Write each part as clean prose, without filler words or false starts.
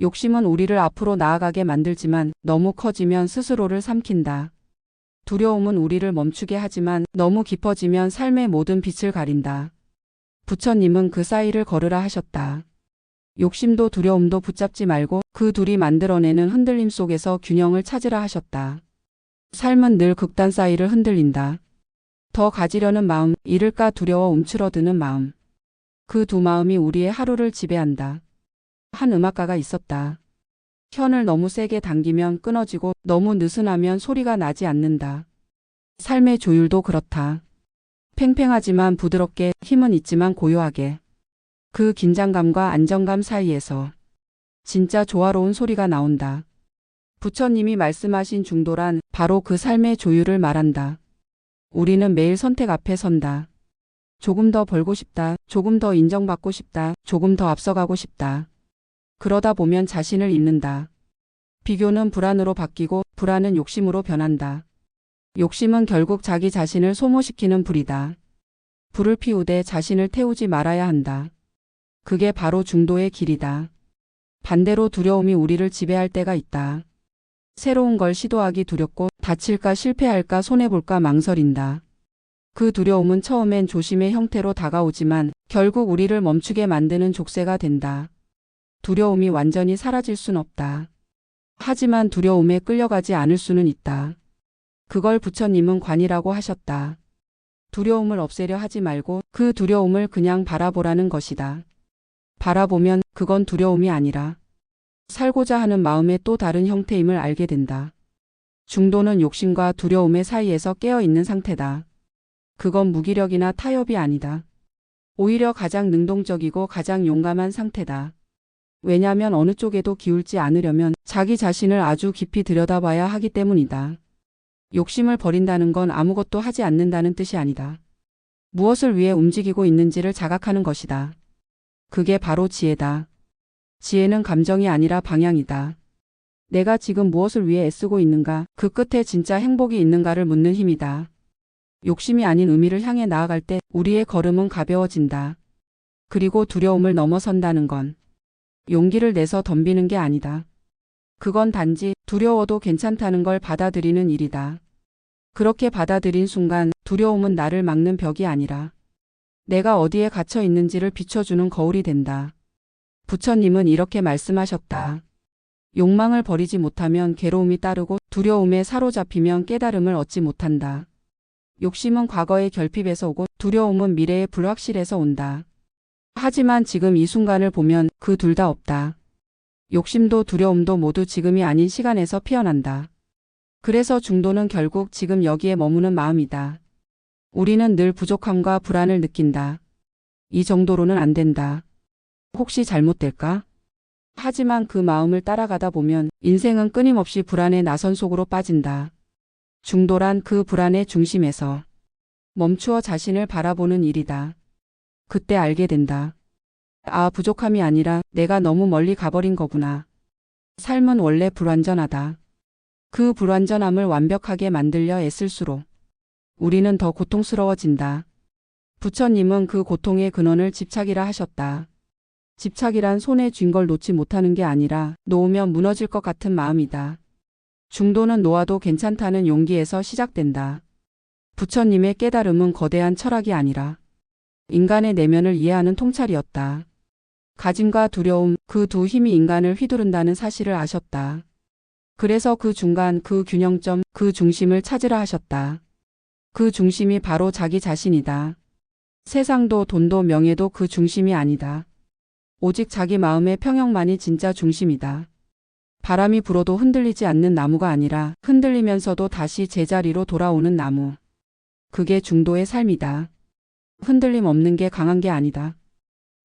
욕심은 우리를 앞으로 나아가게 만들지만 너무 커지면 스스로를 삼킨다. 두려움은 우리를 멈추게 하지만 너무 깊어지면 삶의 모든 빛을 가린다. 부처님은 그 사이를 걸으라 하셨다. 욕심도 두려움도 붙잡지 말고 그 둘이 만들어내는 흔들림 속에서 균형을 찾으라 하셨다. 삶은 늘 극단 사이를 흔들린다. 더 가지려는 마음, 잃을까 두려워 움츠러드는 마음. 그 두 마음이 우리의 하루를 지배한다. 한 음악가가 있었다. 현을 너무 세게 당기면 끊어지고 너무 느슨하면 소리가 나지 않는다. 삶의 조율도 그렇다. 팽팽하지만 부드럽게, 힘은 있지만 고요하게. 그 긴장감과 안정감 사이에서 진짜 조화로운 소리가 나온다. 부처님이 말씀하신 중도란 바로 그 삶의 조율을 말한다. 우리는 매일 선택 앞에 선다. 조금 더 벌고 싶다. 조금 더 인정받고 싶다. 조금 더 앞서가고 싶다. 그러다 보면 자신을 잃는다. 비교는 불안으로 바뀌고 불안은 욕심으로 변한다. 욕심은 결국 자기 자신을 소모시키는 불이다. 불을 피우되 자신을 태우지 말아야 한다. 그게 바로 중도의 길이다. 반대로 두려움이 우리를 지배할 때가 있다. 새로운 걸 시도하기 두렵고 다칠까 실패할까 손해볼까 망설인다. 그 두려움은 처음엔 조심의 형태로 다가오지만 결국 우리를 멈추게 만드는 족쇄가 된다. 두려움이 완전히 사라질 순 없다. 하지만 두려움에 끌려가지 않을 수는 있다. 그걸 부처님은 관이라고 하셨다. 두려움을 없애려 하지 말고 그 두려움을 그냥 바라보라는 것이다. 바라보면 그건 두려움이 아니라 살고자 하는 마음의 또 다른 형태임을 알게 된다. 중도는 욕심과 두려움의 사이에서 깨어있는 상태다. 그건 무기력이나 타협이 아니다. 오히려 가장 능동적이고 가장 용감한 상태다. 왜냐하면 어느 쪽에도 기울지 않으려면 자기 자신을 아주 깊이 들여다봐야 하기 때문이다. 욕심을 버린다는 건 아무것도 하지 않는다는 뜻이 아니다. 무엇을 위해 움직이고 있는지를 자각하는 것이다. 그게 바로 지혜다. 지혜는 감정이 아니라 방향이다. 내가 지금 무엇을 위해 애쓰고 있는가, 그 끝에 진짜 행복이 있는가를 묻는 힘이다. 욕심이 아닌 의미를 향해 나아갈 때 우리의 걸음은 가벼워진다. 그리고 두려움을 넘어선다는 건 용기를 내서 덤비는 게 아니다. 그건 단지 두려워도 괜찮다는 걸 받아들이는 일이다. 그렇게 받아들인 순간 두려움은 나를 막는 벽이 아니라 내가 어디에 갇혀 있는지를 비춰주는 거울이 된다. 부처님은 이렇게 말씀하셨다. 욕망을 버리지 못하면 괴로움이 따르고 두려움에 사로잡히면 깨달음을 얻지 못한다. 욕심은 과거의 결핍에서 오고 두려움은 미래의 불확실에서 온다. 하지만 지금 이 순간을 보면 그 둘 다 없다. 욕심도 두려움도 모두 지금이 아닌 시간에서 피어난다. 그래서 중도는 결국 지금 여기에 머무는 마음이다. 우리는 늘 부족함과 불안을 느낀다. 이 정도로는 안 된다. 혹시 잘못될까? 하지만 그 마음을 따라가다 보면 인생은 끊임없이 불안의 나선 속으로 빠진다. 중도란 그 불안의 중심에서 멈추어 자신을 바라보는 일이다. 그때 알게 된다. 아, 부족함이 아니라 내가 너무 멀리 가버린 거구나. 삶은 원래 불완전하다. 그 불완전함을 완벽하게 만들려 애쓸수록 우리는 더 고통스러워진다. 부처님은 그 고통의 근원을 집착이라 하셨다. 집착이란 손에 쥔 걸 놓지 못하는 게 아니라 놓으면 무너질 것 같은 마음이다. 중도는 놓아도 괜찮다는 용기에서 시작된다. 부처님의 깨달음은 거대한 철학이 아니라 인간의 내면을 이해하는 통찰이었다. 가짐과 두려움, 그 두 힘이 인간을 휘두른다는 사실을 아셨다. 그래서 그 중간, 그 균형점, 그 중심을 찾으라 하셨다. 그 중심이 바로 자기 자신이다. 세상도 돈도 명예도 그 중심이 아니다. 오직 자기 마음의 평형만이 진짜 중심이다. 바람이 불어도 흔들리지 않는 나무가 아니라 흔들리면서도 다시 제자리로 돌아오는 나무. 그게 중도의 삶이다. 흔들림 없는 게 강한 게 아니다.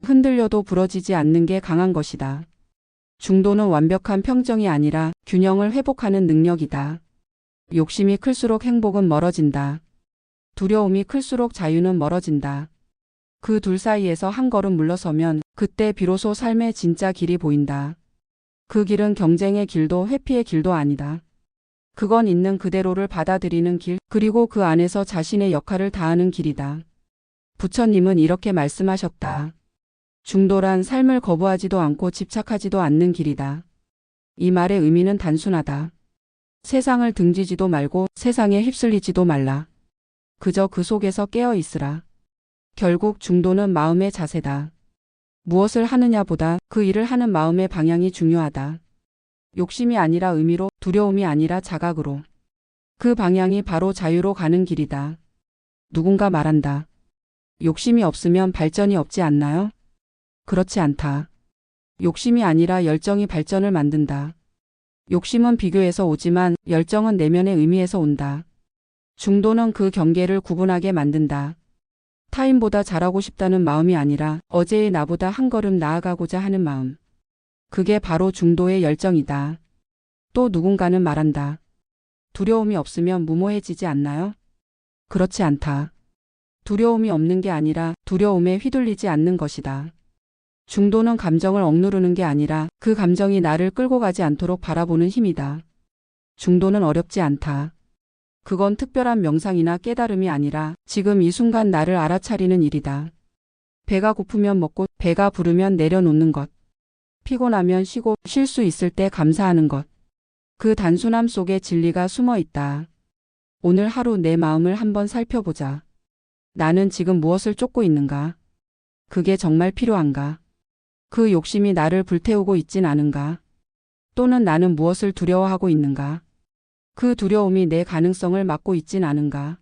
흔들려도 부러지지 않는 게 강한 것이다. 중도는 완벽한 평정이 아니라 균형을 회복하는 능력이다. 욕심이 클수록 행복은 멀어진다. 두려움이 클수록 자유는 멀어진다. 그 둘 사이에서 한 걸음 물러서면 그때 비로소 삶의 진짜 길이 보인다. 그 길은 경쟁의 길도 회피의 길도 아니다. 그건 있는 그대로를 받아들이는 길, 그리고 그 안에서 자신의 역할을 다하는 길이다. 부처님은 이렇게 말씀하셨다. 중도란 삶을 거부하지도 않고 집착하지도 않는 길이다. 이 말의 의미는 단순하다. 세상을 등지지도 말고 세상에 휩쓸리지도 말라. 그저 그 속에서 깨어 있으라. 결국 중도는 마음의 자세다. 무엇을 하느냐보다 그 일을 하는 마음의 방향이 중요하다. 욕심이 아니라 의미로, 두려움이 아니라 자각으로. 그 방향이 바로 자유로 가는 길이다. 누군가 말한다. 욕심이 없으면 발전이 없지 않나요? 그렇지 않다. 욕심이 아니라 열정이 발전을 만든다. 욕심은 비교에서 오지만 열정은 내면의 의미에서 온다. 중도는 그 경계를 구분하게 만든다. 타인보다 잘하고 싶다는 마음이 아니라 어제의 나보다 한 걸음 나아가고자 하는 마음. 그게 바로 중도의 열정이다. 또 누군가는 말한다. 두려움이 없으면 무모해지지 않나요? 그렇지 않다. 두려움이 없는 게 아니라 두려움에 휘둘리지 않는 것이다. 중도는 감정을 억누르는 게 아니라 그 감정이 나를 끌고 가지 않도록 바라보는 힘이다. 중도는 어렵지 않다. 그건 특별한 명상이나 깨달음이 아니라 지금 이 순간 나를 알아차리는 일이다. 배가 고프면 먹고 배가 부르면 내려놓는 것. 피곤하면 쉬고 쉴 수 있을 때 감사하는 것. 그 단순함 속에 진리가 숨어 있다. 오늘 하루 내 마음을 한번 살펴보자. 나는 지금 무엇을 쫓고 있는가? 그게 정말 필요한가? 그 욕심이 나를 불태우고 있진 않은가? 또는 나는 무엇을 두려워하고 있는가? 그 두려움이 내 가능성을 막고 있진 않은가?